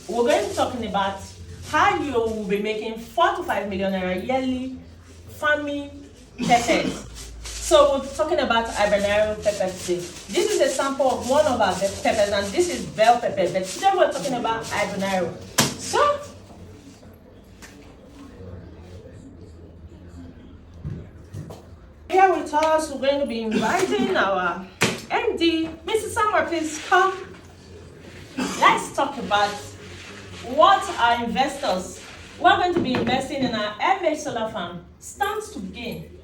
we're going to be talking about how you will be making 4 to 5 million naira yearly farming peppers. So we're talking about habanero pepper today. This is a sample of one of our peppers, and this is bell pepper. But today we're talking about habanero. So here with us, we're going to be inviting our MD, Mrs. Samuel. Please come. Let's talk about what our investors who are going to be investing in our MH solar farm stands to gain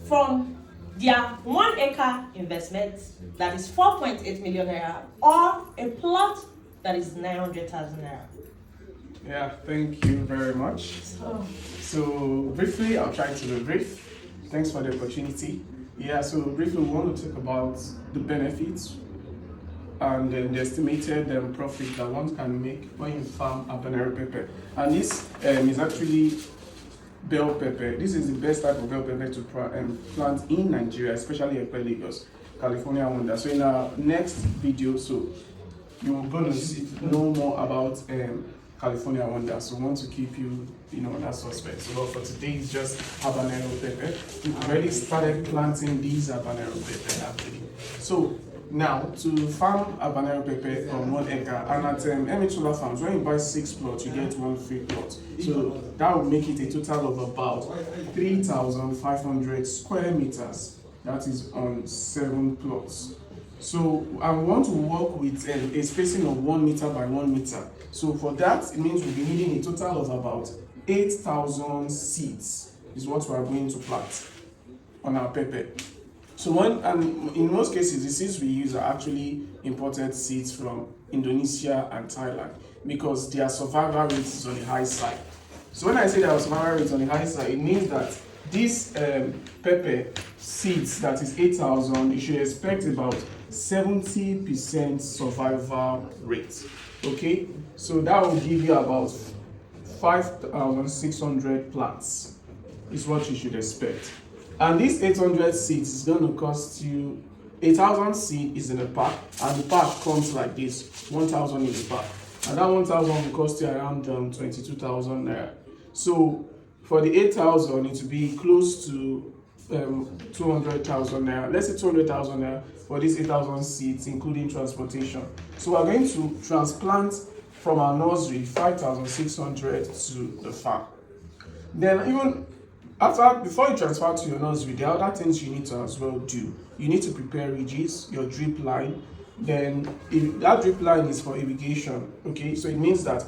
from their 1 acre investment that is 4.8 million naira or a plot that is 900,000 naira. Yeah, thank you very much. So briefly, I'll try to be brief. Thanks for the opportunity. Yeah, so briefly, we want to talk about the benefits and the estimated profit that one can make when you farm habanero pepper. And this is actually bell pepper. This is the best type of bell pepper to plant in Nigeria, especially in Lagos, California wonder. So in our next video, so you're going to know more about California wonder. So we want to keep you, that suspect. So for today, it's just habanero pepper. We've already started planting these habanero pepper actually. So now, to farm habanero pepper on 1 acre, and at MH Solar Farms, when you buy 6 plots, you get 1 free plot. So that would make it a total of about 3,500 square meters. That is on 7 plots. So I want to work with a spacing of 1 meter by 1 meter. So for that, it means we'll be needing a total of about 8,000 seeds is what we are going to plant on our pepper. So in most cases, the seeds we use are actually imported seeds from Indonesia and Thailand because their survival rate is on the high side. So when I say their survival rate is on the high side, it means that this pepper seeds that is 8,000, you should expect about 70% survival rate. Okay, so that will give you about 5,600 plants is what you should expect. And this 800 seeds is going to cost you 8,000 seed is in a pack, and the pack comes like this, 1,000 in the pack, and that 1,000 will cost you around 22,000 naira. So for the 8,000, it will be close to 200,000 naira. Let's say 200,000 naira for these 8,000 seeds, including transportation. So we're going to transplant from our nursery 5,600 to the farm. Then even before you transfer to your nursery, there are other things you need to as well do. You need to prepare ridges, your drip line. Then if that drip line is for irrigation, okay, so it means that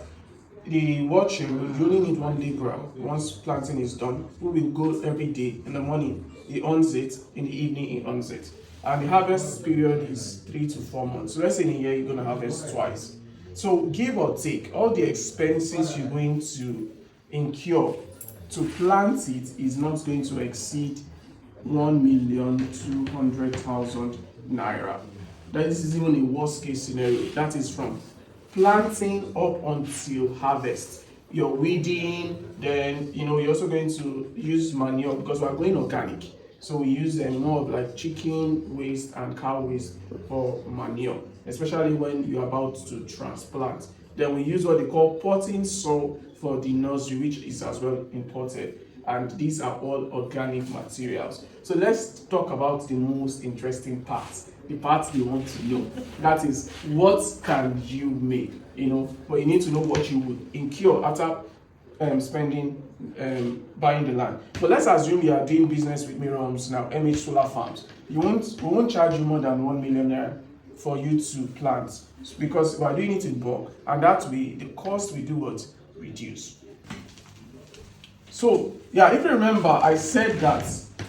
the watching, you only need 1 labourer once planting is done, who will go every day. In the morning he owns it, in the evening he owns it. And the harvest period is 3 to 4 months. So let's say in a year you're going to harvest twice. So give or take, all the expenses you're going to incur to plant it is not going to exceed 1,200,000 naira. This is even a worst case scenario. That is from planting up until harvest. You're weeding, then you're also going to use manure because we're going organic. So we use more of like chicken waste and cow waste for manure, especially when you're about to transplant. Then we use what they call potting soil for the nursery, which is as well imported. And these are all organic materials. So let's talk about the most interesting part, the part they want to know. That is, what can you make? But you need to know what you would incur after buying the land. But let's assume you are doing business with Mirams now, MH Solar Farms. We won't charge you more than 1 million naira for you to plant because we are doing it in bulk, and that way the cost we do what reduce. So yeah, if you remember, I said that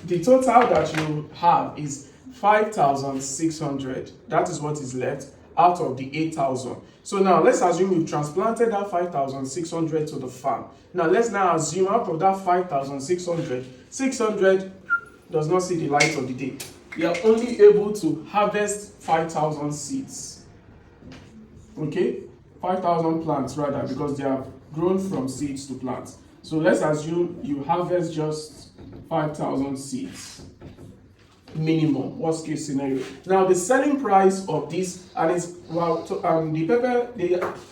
the total that you have is 5,600. That is what is left out of the 8,000. So now let's assume you've transplanted that 5,600 to the farm. Now let's assume out of that 5,600, 600 does not see the light of the day. You are only able to harvest 5,000 seeds. Okay, 5,000 plants rather, because they have grown from seeds to plants. So let's assume you harvest just 5,000 seeds. minimum, worst case scenario. Now the selling price of this, and it's the pepper,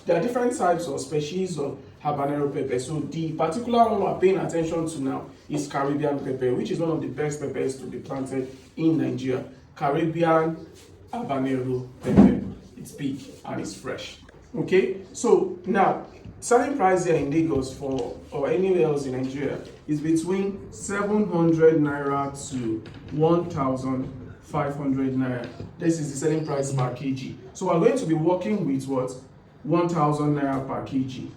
there are different types or species of habanero pepper. So the particular one we're paying attention to now is Caribbean pepper, which is one of the best peppers to be planted in Nigeria. Caribbean habanero pepper. It's big and it's fresh. Okay, so now selling price here in Lagos for or anywhere else in Nigeria is between 700 naira to 1,500 naira. This is the selling price per kg. So we're going to be working with what? 1,000 naira per kg.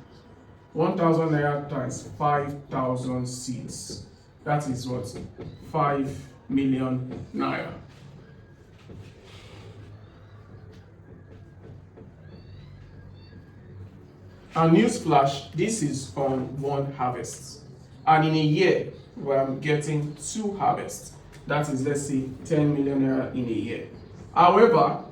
1,000 naira times 5,000 seeds. That is what? 5 million naira. And newsflash, this is on one harvest. And in a year, we're getting 2 harvests. That is, let's say, 10 million naira in a year. However,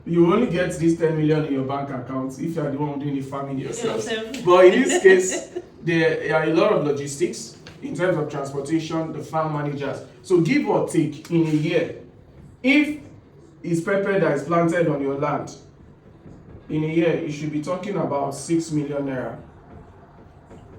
you only get this 10 million in your bank account if you are the one doing the farming yourself. But in this case, there are a lot of logistics in terms of transportation, the farm managers. So give or take in a year, if it's pepper that is planted on your land, in a year, you should be talking about 6 million naira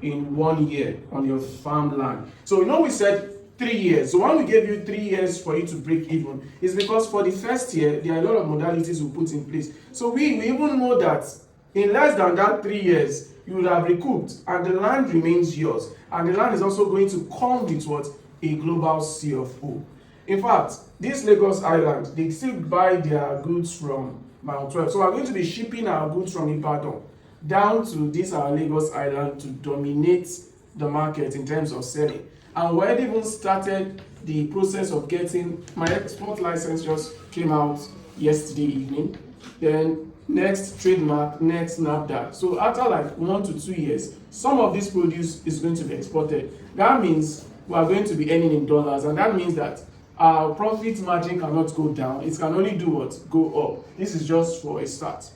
in 1 year on your farmland. So we said 3 years. So when we gave you 3 years for you to break even, it's because for the first year, there are a lot of modalities we put in place. So we even know that in less than that 3 years, you will have recouped and the land remains yours. And the land is also going to come with what? A global CFO. In fact, this Lagos Island, they still buy their goods from Mile 12. So we're going to be shipping our goods from Ibadan down to this our Lagos Island to dominate the market in terms of selling. And we had even started the process of getting my export license just came out yesterday evening. Then next trademark, next NAFDAC. So after like 1 to 2 years, some of this produce is going to be exported. That means we are going to be earning in dollars, and that means that our profit margin cannot go down. It can only do what? Go up. This is just for a start.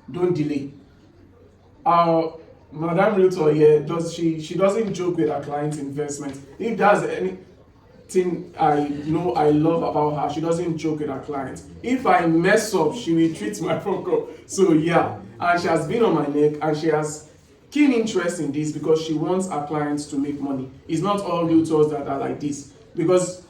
Don't delay. Our Madam Realtor here, she doesn't joke with her client investment. If there's anything I know I love about her, she doesn't joke with her clients. If I mess up, she will treat my fuck up. So yeah, and she has been on my neck and she has keen interest in this because she wants her clients to make money. It's not all realtors that are like this, because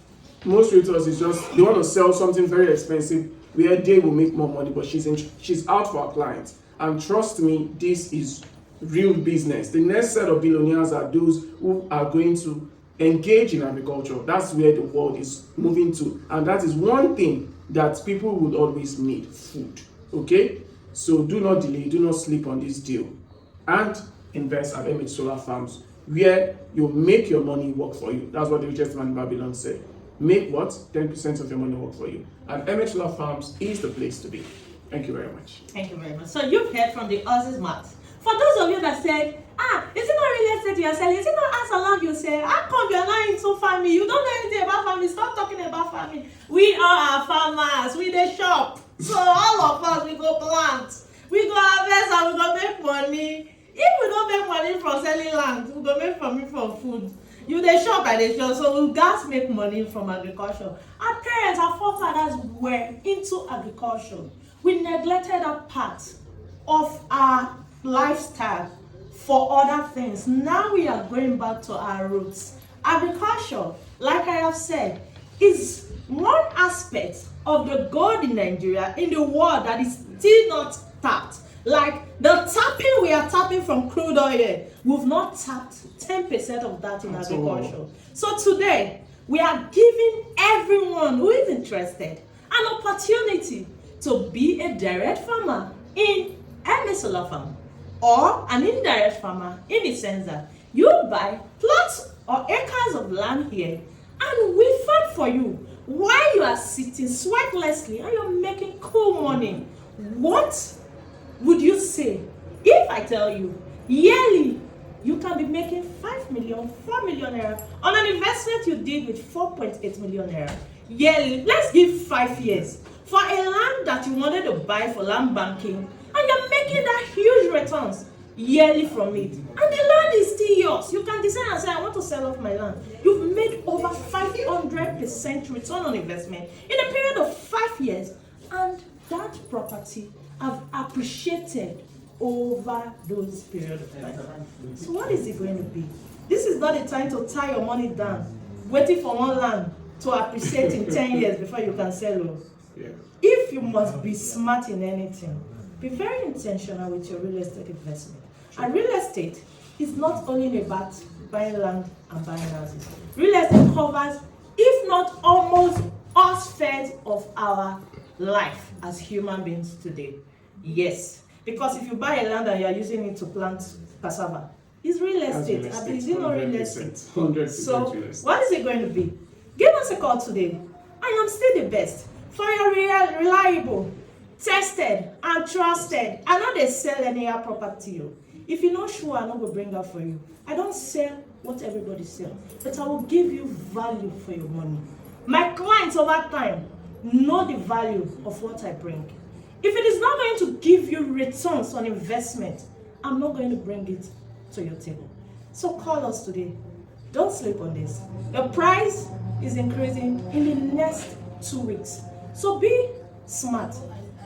most realtors is just they want to sell something very expensive where they will make more money, but she's out for her clients. And trust me, this is real business. The next set of billionaires are those who are going to engage in agriculture. That's where the world is moving to, and that is one thing that people would always need: food. Okay, so do not delay, do not sleep on this deal, and invest at MH Solar Farms, where you make your money work for you. That's what the richest man in Babylon said. Make what? 10% of your money work for you. And MH Solar Farms is the place to be. Thank you very much. Thank you very much. So you've heard from the horse's mouth. For those of you that said, is it not real estate you're selling? Is it not as along you say? How come you're not into farming? You don't know anything about farming. Stop talking about farming. We are farmers. We the shop. So all of us, we go plant. We go harvest and we go make money. If we don't make money from selling land, we go make money from food. You the shop by the shop, so we got make money from agriculture. Our parents, our forefathers were into agriculture. We neglected that part of our lifestyle for other things. Now we are going back to our roots. Agriculture, like I have said, is one aspect of the gold in Nigeria, in the world, that is still not tapped. Like the tapping we are tapping from crude oil, we've not tapped 10% of that in agriculture. So today, we are giving everyone who is interested an opportunity to be a direct farmer in MH Solar Farm, or an indirect farmer in the sense that you buy plots or acres of land here and we farm for you while you are sitting sweatlessly and you're making cool money. What would you say if I tell you yearly you can be making 5 million, 4 million naira on an investment you did with 4.8 million naira yearly? Let's give 5 years for a land that you wanted to buy for land banking, and you're making that huge returns yearly from it, and the land land is still yours. You can decide and say, I want to sell off my land. You've made over 500% return on investment in a period of 5 years, and that property have appreciated over those period of time. So what is it going to be? This is not the time to tie your money down, waiting for one land to appreciate in 10 years before you can sell it. Yeah. If you must be smart in anything, be very intentional with your real estate investment. And real estate is not only about buying land and buying houses. Real estate covers, if not almost, all spheres of our life as human beings today. Yes, because if you buy a land and you are using it to plant cassava, it's real estate. Is it not real estate? 100% So, real estate. what is it going to be? Give us a call today. I am still the best. For your reliable, tested, and trusted. I know they sell any property to you. If you're not sure, I'm not going to bring that for you. I don't sell what everybody sells, but I will give you value for your money. My clients over time know the value of what I bring. If it is not going to give you returns on investment, I'm not going to bring it to your table. So call us today. Don't sleep on this. The price is increasing in the next 2 weeks. So be smart.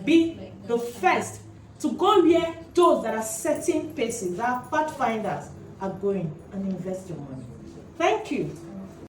Be the first to go where those that are setting paces, that are pathfinders, are going, and invest your money. Thank you.